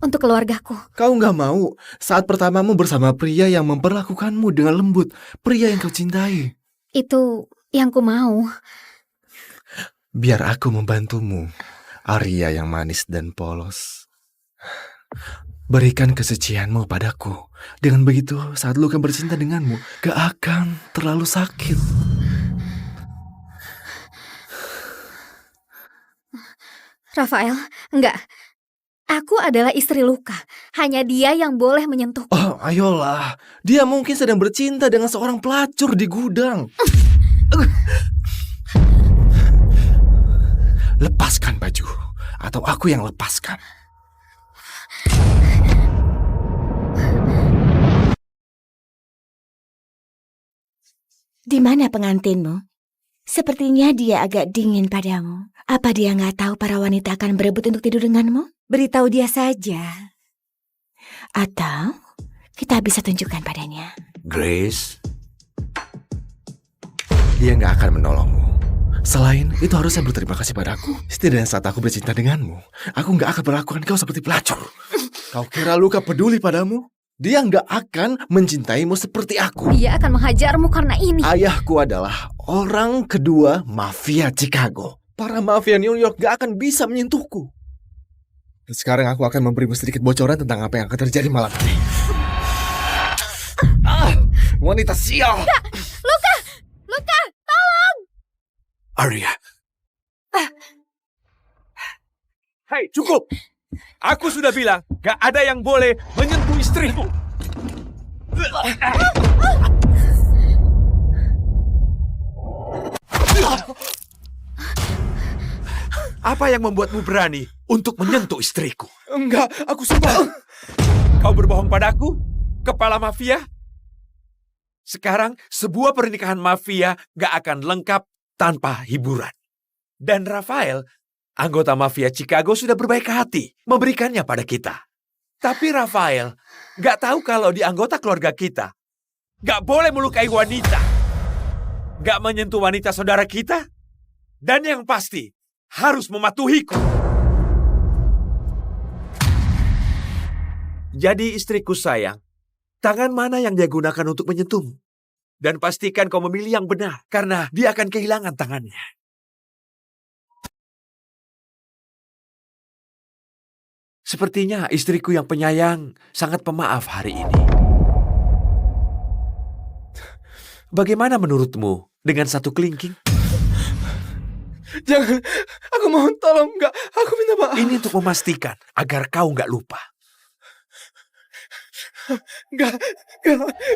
Untuk keluargaku. Kau gak mau saat pertamamu bersama pria yang memperlakukanmu dengan lembut, pria yang kau cintai. Itu yang ku mau. Biar aku membantumu, Arya yang manis dan polos. Berikan kesucianmu padaku. Dengan begitu, saat Luka bercinta denganmu, gak akan terlalu sakit. Rafael, enggak. Aku adalah istri Luka. Hanya dia yang boleh menyentuhku. Oh, ayolah. Dia mungkin sedang bercinta dengan seorang pelacur di gudang. Lepaskan baju, atau aku yang lepaskan. Di mana pengantinmu? Sepertinya dia agak dingin padamu. Apa dia nggak tahu para wanita akan berebut untuk tidur denganmu? Beritahu dia saja. Atau kita bisa tunjukkan padanya. Grace, Dia nggak akan menolongmu. Selain itu harusnya berterima kasih padaku. Setidaknya saat aku bercinta denganmu, aku nggak akan perlakukan kau seperti pelacur. Kau kira Luka peduli padamu? Dia nggak akan mencintaimu seperti aku. Dia akan menghajarmu karena ini. Ayahku adalah orang kedua mafia Chicago. Para mafia New York gak akan bisa menyentuhku. Dan sekarang aku akan memberimu sedikit bocoran tentang apa yang akan terjadi malam ini. Wanita sial! Luka! Luka! Tolong! Arya, Hei, cukup! Aku sudah bilang, gak ada yang boleh menyentuh istriku. Apa yang membuatmu berani untuk menyentuh istriku? Enggak, aku sumpah. Kau berbohong padaku, kepala mafia? Sekarang, sebuah pernikahan mafia gak akan lengkap tanpa hiburan. Dan Rafael, anggota mafia Chicago sudah berbaik hati memberikannya pada kita. Tapi Rafael gak tahu kalau di anggota keluarga kita gak boleh melukai wanita. Gak menyentuh wanita saudara kita. Dan yang pasti, harus mematuhiku. Jadi istriku sayang, tangan mana yang dia gunakan untuk menyentuhmu? Dan pastikan kau memilih yang benar, karena dia akan kehilangan tangannya. Sepertinya istriku yang penyayang sangat pemaaf hari ini. Bagaimana menurutmu dengan satu kelingking? Jangan, aku mohon tolong, enggak, aku minta maaf. Ini untuk memastikan agar kau nggak lupa. Enggak,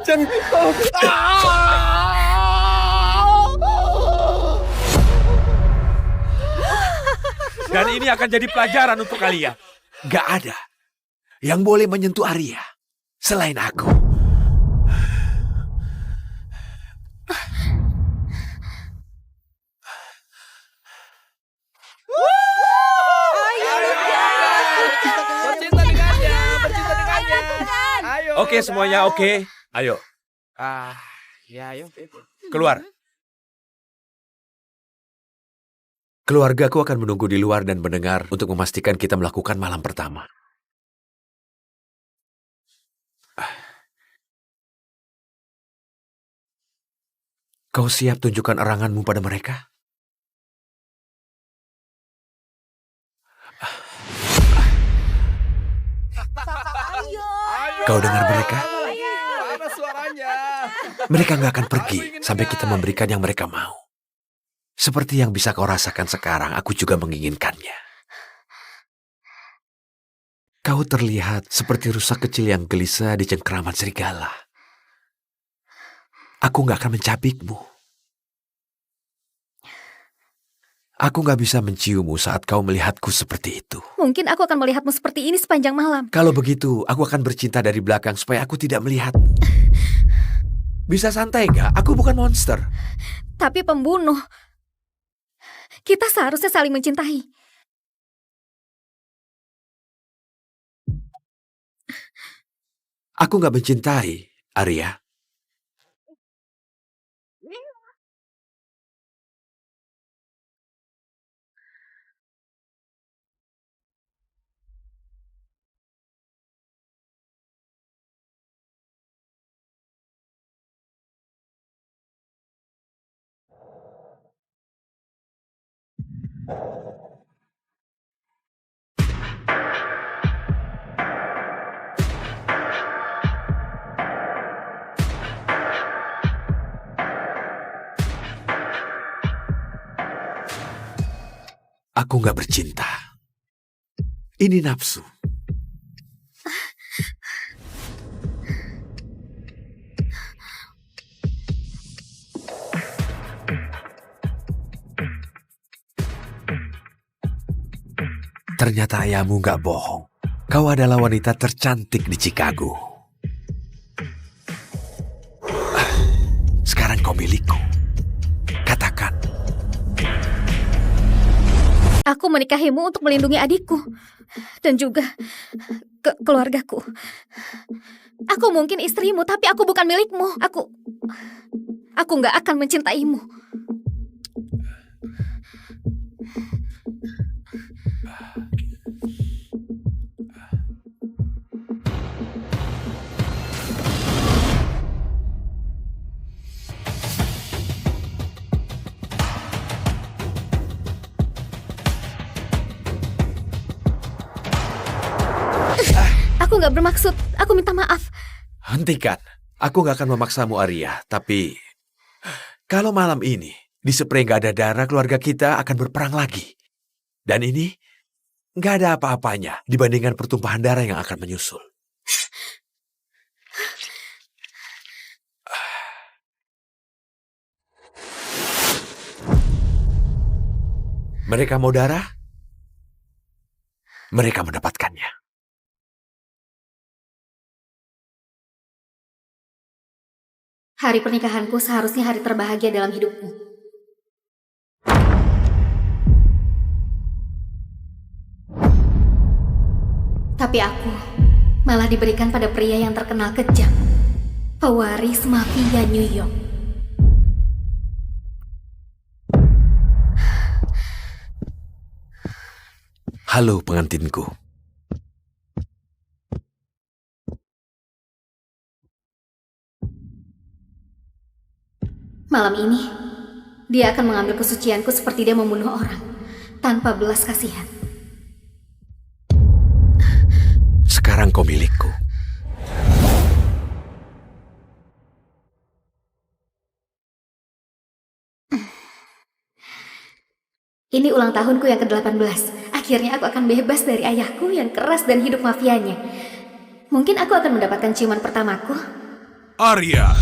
jangan, tolong. Dan ini akan jadi pelajaran untuk kalian. Gak ada yang boleh menyentuh Arya selain aku. Oke semuanya, oke. Ayo. Ya ayo. Keluar. keluargaku akan menunggu di luar dan mendengar untuk memastikan kita melakukan malam pertama. Kau siap tunjukkan eranganmu pada mereka? Kau dengar mereka? Mana suaranya? Mereka nggak akan pergi sampai kita memberikan yang mereka mau. Seperti yang bisa kau rasakan sekarang, aku juga menginginkannya. Kau terlihat seperti rusa kecil yang gelisah di cengkeraman serigala. Aku nggak akan mencabikmu. Aku nggak bisa menciummu saat kau melihatku seperti itu. Mungkin aku akan melihatmu seperti ini sepanjang malam. Kalau begitu, aku akan bercinta dari belakang supaya aku tidak melihatmu. Bisa santai nggak? Aku bukan monster. Tapi pembunuh. Kita seharusnya saling mencintai. Aku nggak mencintai, Arya. Aku nggak bercinta. Ini nafsu. Ternyata ayahmu nggak bohong. Kau adalah wanita tercantik di Chicago. Sekarang kau milikku. Katakan. Aku menikahimu untuk melindungi adikku. Dan juga keluargaku. Aku mungkin istrimu, tapi aku bukan milikmu. Aku nggak akan mencintaimu. Aku nggak bermaksud. Aku minta maaf. Hentikan. Aku nggak akan memaksamu, Arya. Tapi kalau malam ini di spray nggak ada darah, keluarga kita akan berperang lagi. Dan ini nggak ada apa-apanya dibandingkan pertumpahan darah yang akan menyusul. Mereka mau darah, mereka mendapatkannya. Hari pernikahanku seharusnya hari terbahagia dalam hidupku. Tapi aku malah diberikan pada pria yang terkenal kejam. Pewaris mafia New York. Halo pengantinku. Malam ini, dia akan mengambil kesucianku seperti dia membunuh orang, tanpa belas kasihan. Sekarang kau milikku. Ini ulang tahunku yang ke-18. Akhirnya aku akan bebas dari ayahku yang keras dan hidup mafianya. Mungkin aku akan mendapatkan ciuman pertamaku. Arya!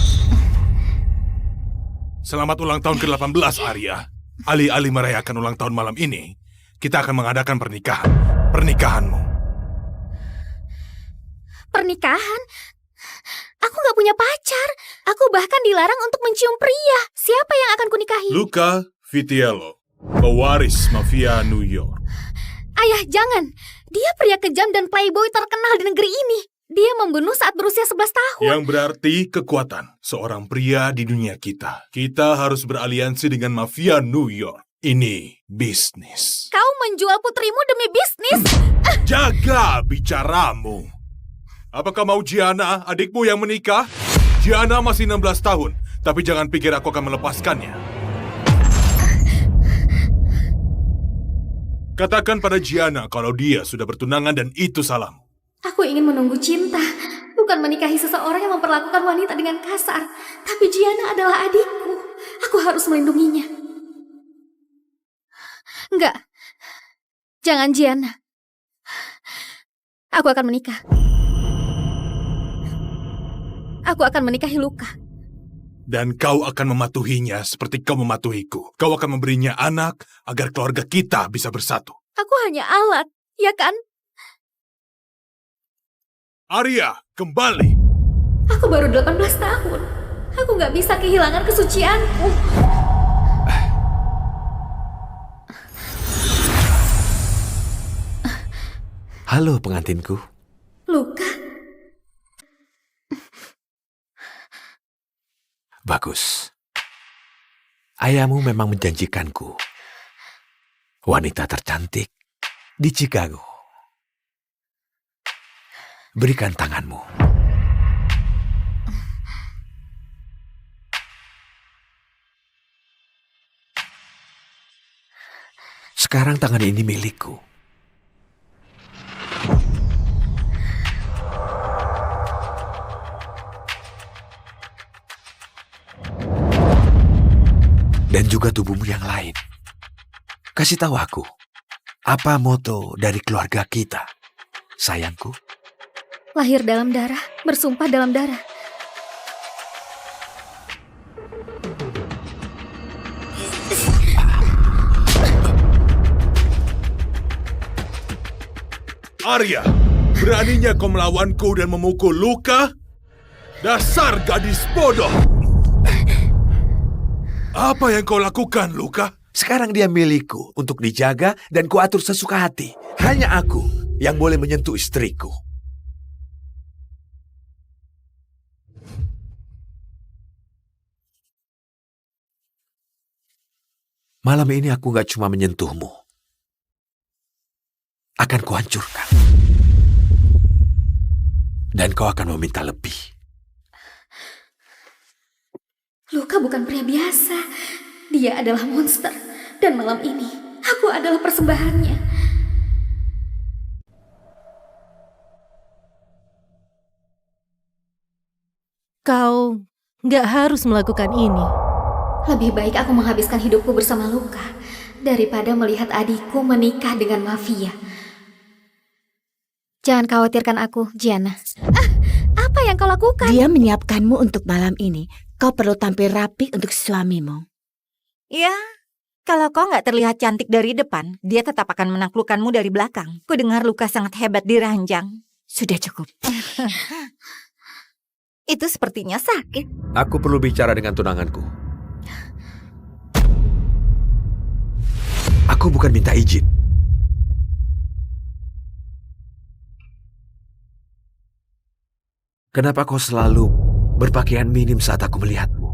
Selamat ulang tahun ke-18, Arya. Alih-alih merayakan ulang tahun malam ini, kita akan mengadakan pernikahan. Pernikahanmu. Pernikahan? Aku gak punya pacar. Aku bahkan dilarang untuk mencium pria. Siapa yang akan kunikahi? Luca Vitiello, pewaris mafia New York. Ayah, jangan. Dia pria kejam dan playboy terkenal di negeri ini. Dia membunuh saat berusia 11 tahun. Yang berarti kekuatan seorang pria di dunia kita. Kita harus beraliansi dengan mafia New York. Ini bisnis. Kau menjual putrimu demi bisnis? Jaga bicaramu. Apakah mau Gianna, adikmu yang menikah? Gianna masih 16 tahun, tapi jangan pikir aku akan melepaskannya. Katakan pada Gianna kalau dia sudah bertunangan dan itu salahmu. Aku ingin menunggu cinta, bukan menikahi seseorang yang memperlakukan wanita dengan kasar, tapi Gianna adalah adikku. Aku harus melindunginya. Enggak. Jangan, Gianna. Aku akan menikah. Aku akan menikahi Luka. Dan kau akan mematuhinya seperti kau mematuhiku. Kau akan memberinya anak agar keluarga kita bisa bersatu. Aku hanya alat, ya kan? Arya, kembali. Aku baru 18 tahun. Aku gak bisa kehilangan kesucianku. Halo pengantinku. Luka? Bagus. Ayahmu memang menjanjikanku. Wanita tercantik di Chicago. Berikan tanganmu. Sekarang tangan ini milikku. Dan juga tubuhmu yang lain. Kasih tahu aku, apa moto dari keluarga kita, sayangku? Lahir dalam darah, bersumpah dalam darah. Arya, beraninya kau melawanku dan memukul Luka? Dasar gadis bodoh! Apa yang kau lakukan, Luka? Sekarang dia milikku untuk dijaga dan kuatur sesuka hati. Hanya aku yang boleh menyentuh istriku. Malam ini aku gak cuma menyentuhmu. Akan kuhancurkan. Dan kau akan meminta lebih. Luka bukan pria biasa. Dia adalah monster. Dan malam ini, aku adalah persembahannya. Kau nggak harus melakukan ini. Lebih baik aku menghabiskan hidupku bersama Luka daripada melihat adikku menikah dengan mafia. Jangan khawatirkan aku, Gianna. Apa yang kau lakukan? Dia menyiapkanmu untuk malam ini. Kau perlu tampil rapi untuk suamimu. Ya, kalau kau nggak terlihat cantik dari depan, dia tetap akan menaklukkanmu dari belakang. Ku dengar Luka sangat hebat di ranjang. Sudah cukup. Itu sepertinya sakit. Aku perlu bicara dengan tunanganku. Aku bukan minta izin. Kenapa kau selalu berpakaian minim saat aku melihatmu?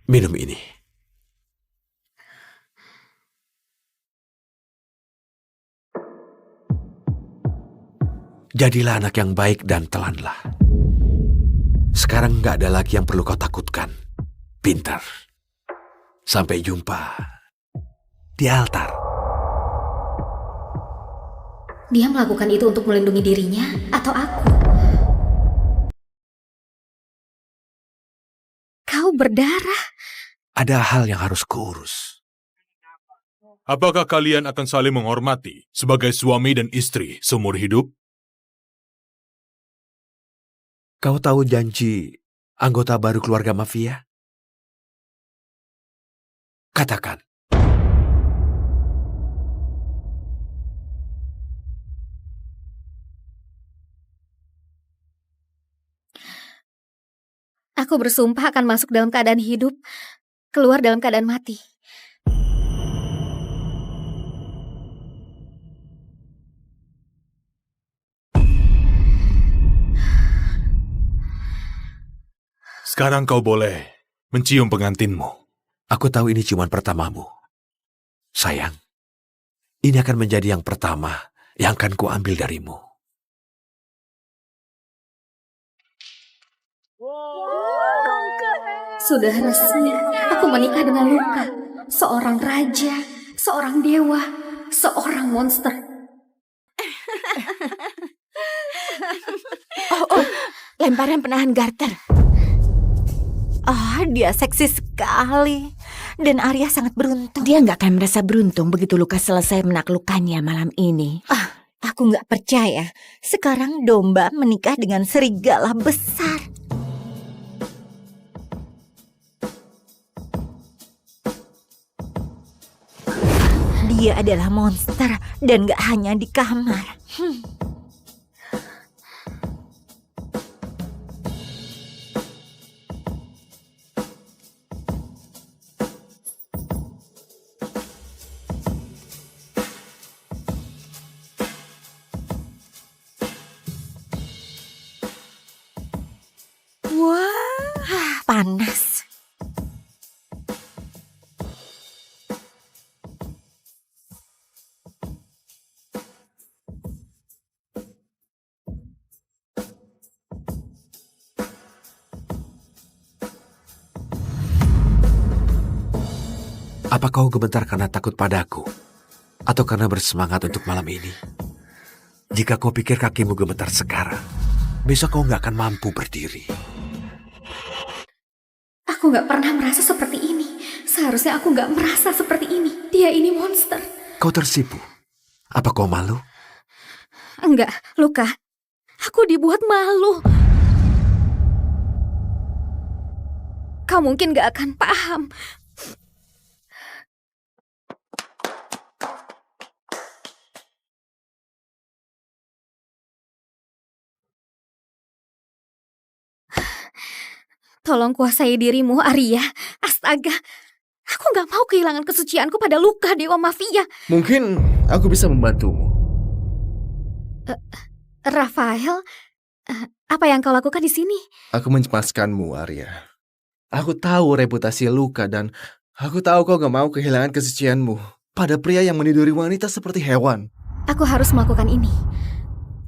Minum ini. Jadilah anak yang baik dan telanlah. Sekarang gak ada lagi yang perlu kau takutkan. Pintar. Sampai jumpa di altar. Dia melakukan itu untuk melindungi dirinya atau aku? Kau berdarah. Ada hal yang harus kuurus. Apakah kalian akan saling menghormati sebagai suami dan istri seumur hidup? Kau tahu janji anggota baru keluarga mafia? Katakan. Aku bersumpah akan masuk dalam keadaan hidup, keluar dalam keadaan mati. Sekarang kau boleh mencium pengantinmu. Aku tahu ini ciuman pertamamu. Sayang, ini akan menjadi yang pertama yang akan kuambil darimu. Sudah resmi, aku menikah dengan Luka. Seorang raja, seorang dewa, seorang monster. lemparan penahan garter. Ah, dia seksi sekali. Dan Arya sangat beruntung. Dia nggak akan merasa beruntung begitu Lukas selesai menaklukkannya malam ini. Aku nggak percaya. Sekarang domba menikah dengan serigala besar. Dia adalah monster dan nggak hanya di kamar. Wah, panas. Apa kau gemetar karena takut padaku? Atau karena bersemangat untuk malam ini? Jika kau pikir kakimu gemetar sekarang, besok kau nggak akan mampu berdiri. Aku nggak pernah merasa seperti ini. Seharusnya aku nggak merasa seperti ini. Dia ini monster. Kau tersipu. Apa kau malu? Enggak, Luka. Aku dibuat malu. Kau mungkin nggak akan paham. Tolong kuasai dirimu, Arya. Astaga, aku nggak mau kehilangan kesucianku pada Luka, Dewa Mafia. Mungkin aku bisa membantumu. Rafael, apa yang kau lakukan di sini? Aku mencemaskanmu, Arya. Aku tahu reputasi Luka dan aku tahu kau gak mau kehilangan kesucianmu pada pria yang meniduri wanita seperti hewan. Aku harus melakukan ini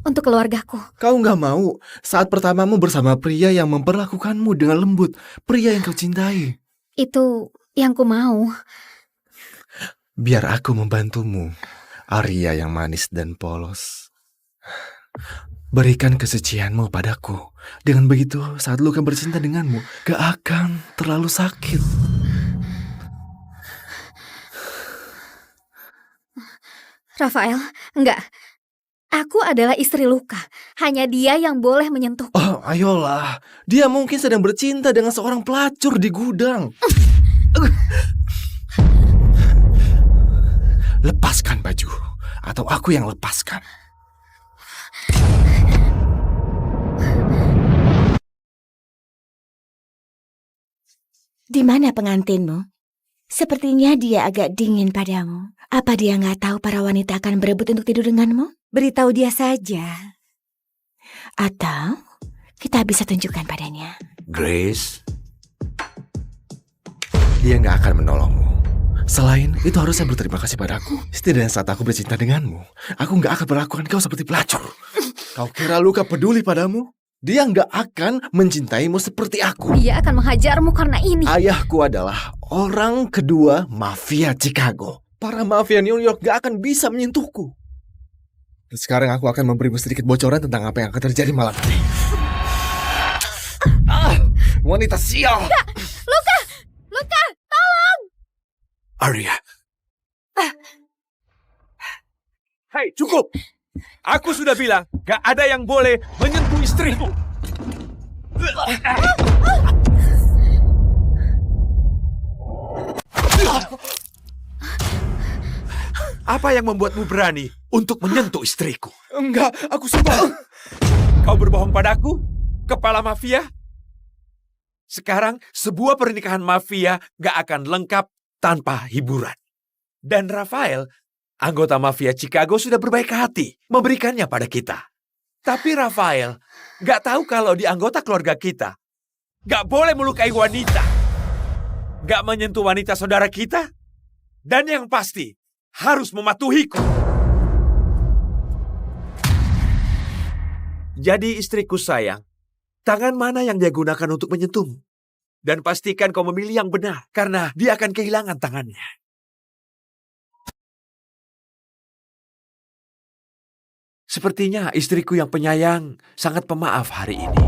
untuk keluargaku. Kau gak mau saat pertamamu bersama pria yang memperlakukanmu dengan lembut, pria yang kau cintai. Itu yang ku mau. Biar aku membantumu, Arya yang manis dan polos. Berikan kesucianmu padaku. Dengan begitu, saat Luka bercinta denganmu, gak akan terlalu sakit. Rafael, enggak. Aku adalah istri Luka. Hanya dia yang boleh menyentuhku. Oh, ayolah. Dia mungkin sedang bercinta dengan seorang pelacur di gudang. Lepaskan baju, atau aku yang lepaskan. Di mana pengantinmu? Sepertinya dia agak dingin padamu. Apa dia nggak tahu para wanita akan berebut untuk tidur denganmu? Beritahu dia saja. Atau kita bisa tunjukkan padanya. Grace, Dia nggak akan menolongmu. Selain itu harusnya berterima kasih padaku. Setidaknya saat aku bercinta denganmu, aku nggak akan perlakukan kau seperti pelacur. Kau kira Luka peduli padamu? Dia nggak akan mencintaimu seperti aku. Dia akan menghajarmu karena ini. Ayahku adalah orang kedua mafia Chicago. Para mafia New York gak akan bisa menyentuhku. Dan sekarang aku akan memberimu sedikit bocoran tentang apa yang akan terjadi malam ini. Wanita sial! Luka! Luka! Tolong! Arya, Hei, cukup! Aku sudah bilang, gak ada yang boleh menyentuh istriku. Apa yang membuatmu berani untuk menyentuh istriku? Enggak, aku sumpah. Kau berbohong padaku, kepala mafia? Sekarang, sebuah pernikahan mafia gak akan lengkap tanpa hiburan. Dan Rafael, anggota mafia Chicago sudah berbaik hati memberikannya pada kita. Tapi Rafael gak tahu kalau di anggota keluarga kita gak boleh melukai wanita, gak menyentuh wanita saudara kita, dan yang pasti harus mematuhiku. Jadi istriku sayang, tangan mana yang dia gunakan untuk menyentuhmu? Dan pastikan kau memilih yang benar, karena dia akan kehilangan tangannya. Sepertinya istriku yang penyayang sangat pemaaf hari ini.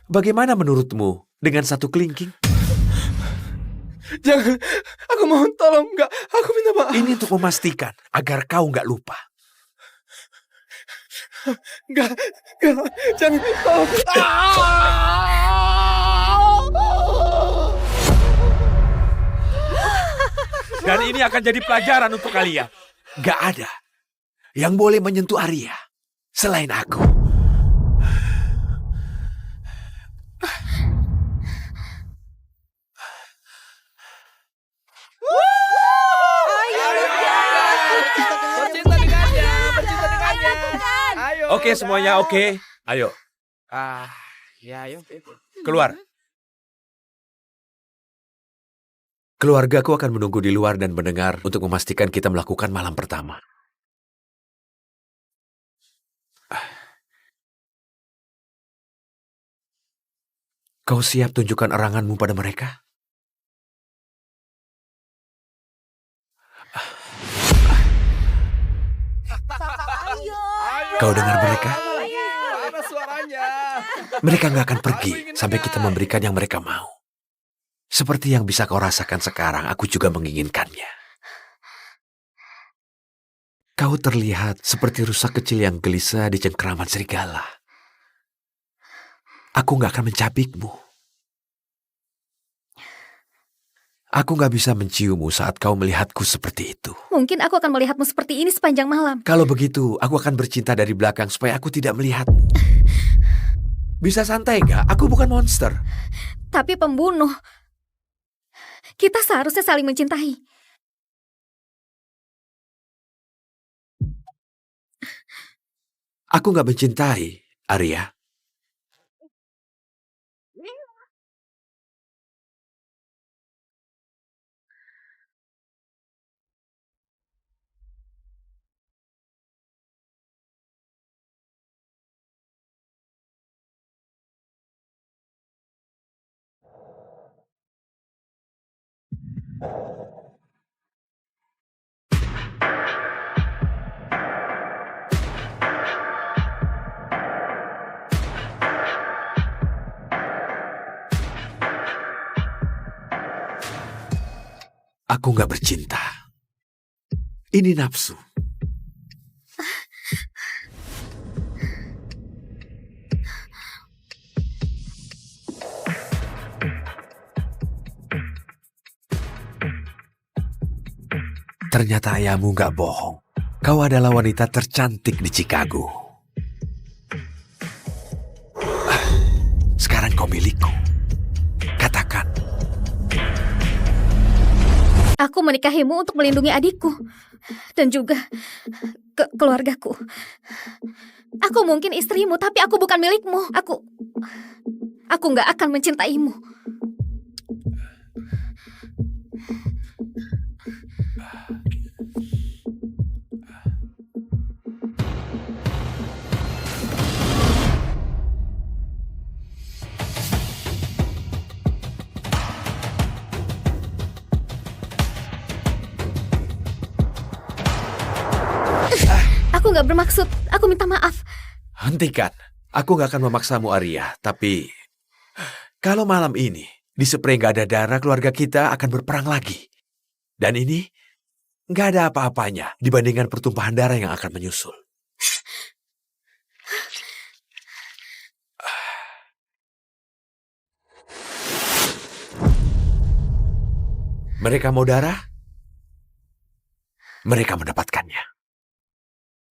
Bagaimana menurutmu dengan satu kelingking? Jangan, aku mohon tolong, enggak, aku minta maaf. Ini untuk memastikan agar kau nggak lupa. Enggak, jangan, tolong. Dan ini akan jadi pelajaran untuk kalian. Gak ada yang boleh menyentuh Arya selain aku. Bercinta dengannya, bercinta dengannya. Ayo. Oke semuanya, oke. Ayo, Ya, ayo. keluar. Keluargaku akan menunggu di luar dan mendengar untuk memastikan kita melakukan malam pertama. Kau siap tunjukkan eranganmu pada mereka? Kau dengar mereka? Mana suaranya? Mereka nggak akan pergi sampai kita memberikan yang mereka mau. Seperti yang bisa kau rasakan sekarang, aku juga menginginkannya. Kau terlihat seperti rusa kecil yang gelisah di cengkeraman serigala. Aku nggak akan mencabikmu. Aku nggak bisa menciummu saat kau melihatku seperti itu. Mungkin aku akan melihatmu seperti ini sepanjang malam. Kalau begitu, aku akan bercinta dari belakang supaya aku tidak melihatmu. Bisa santai nggak? Aku bukan monster. Tapi pembunuh. Kita seharusnya saling mencintai. Aku nggak mencintai, Arya. Aku nggak bercinta. Ini nafsu. Ternyata ayahmu nggak bohong. Kau adalah wanita tercantik di Chicago. Sekarang kau milikku. Katakan. Aku menikahimu untuk melindungi adikku. Dan juga keluargaku. Aku mungkin istrimu, tapi aku bukan milikmu. Aku nggak akan mencintaimu. Aku nggak bermaksud. Aku minta maaf. Hentikan. Aku nggak akan memaksamu, Arya. Tapi kalau malam ini di spray nggak ada darah, keluarga kita akan berperang lagi. Dan ini nggak ada apa-apanya dibandingkan pertumpahan darah yang akan menyusul. Mereka mau darah, mereka mendapatkannya.